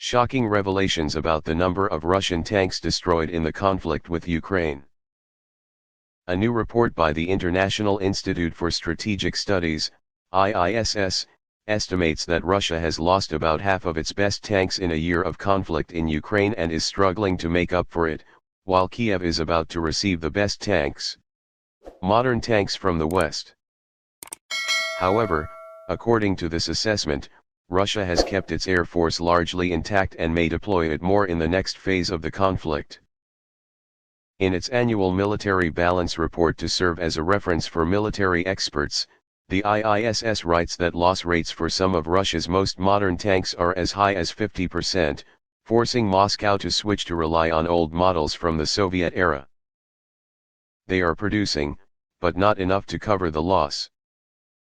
Shocking revelations about the number of Russian tanks destroyed in the conflict with Ukraine. A new report by the International Institute for Strategic Studies, IISS, estimates that Russia has lost about half of its best tanks in a year of conflict in Ukraine and is struggling to make up for it, while Kiev is about to receive the best tanks. Modern tanks from the West. However, according to this assessment, Russia has kept its air force largely intact and may deploy it more in the next phase of the conflict. In its annual military balance report to serve as a reference for military experts, the IISS writes that loss rates for some of Russia's most modern tanks are as high as 50%, forcing Moscow to switch to rely on old models from the Soviet era. They are producing, but not enough to cover the loss.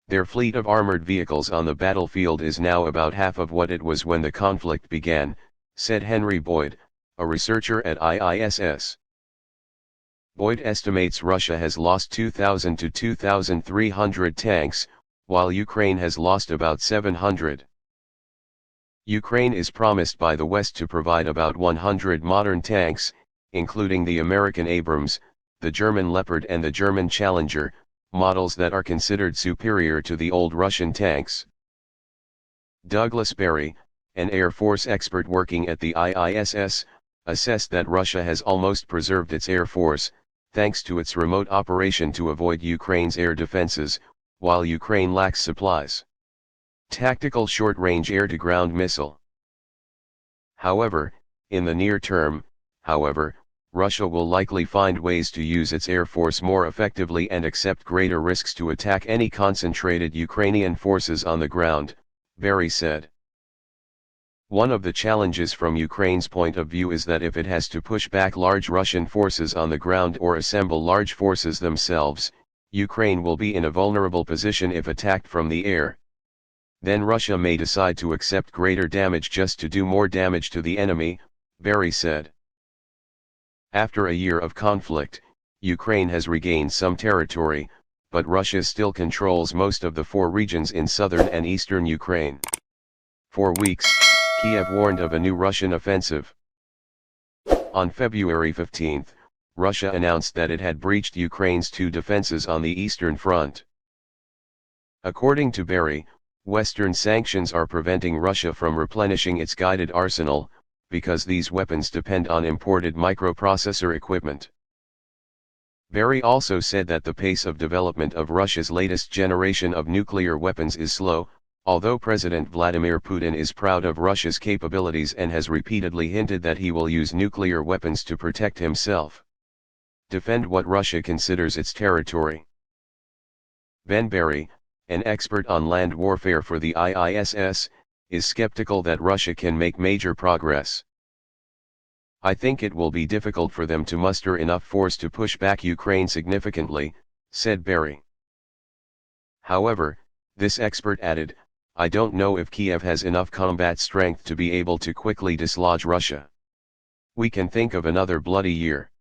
Their fleet of armored vehicles on the battlefield is now about half of what it was when the conflict began, said Henry Boyd, a researcher at IISS. Boyd estimates Russia has lost 2,000 to 2,300 tanks, while Ukraine has lost about 700. Ukraine is promised by the West to provide about 100 modern tanks, including the American Abrams, the German Leopard and the German Challenger, models that are considered superior to the old Russian tanks. Douglas Berry, an Air Force expert working at the IISS, assessed that Russia has almost preserved its air force, thanks to its remote operation to avoid Ukraine's air defenses, while Ukraine lacks supplies. Tactical short-range air-to-ground missile. However, in the near term, Russia will likely find ways to use its air force more effectively and accept greater risks to attack any concentrated Ukrainian forces on the ground, Berry said. One of the challenges from Ukraine's point of view is that if it has to push back large Russian forces on the ground or assemble large forces themselves, Ukraine will be in a vulnerable position if attacked from the air. Then Russia may decide to accept greater damage just to do more damage to the enemy, Berry said. After a year of conflict, Ukraine has regained some territory, but Russia still controls most of the 4 regions in southern and eastern Ukraine. For weeks, Kiev warned of a new Russian offensive. On February 15, Russia announced that it had breached Ukraine's 2 defenses on the eastern front. According to Berry, Western sanctions are preventing Russia from replenishing its guided arsenal, because these weapons depend on imported microprocessor equipment. Berry also said that the pace of development of Russia's latest generation of nuclear weapons is slow, although President Vladimir Putin is proud of Russia's capabilities and has repeatedly hinted that he will use nuclear weapons to protect himself. Defend what Russia considers its territory. Ben Berry, an expert on land warfare for the IISS, is skeptical that Russia can make major progress. I think it will be difficult for them to muster enough force to push back Ukraine significantly, said Berry. However, this expert added, I don't know if Kiev has enough combat strength to be able to quickly dislodge Russia. We can think of another bloody year.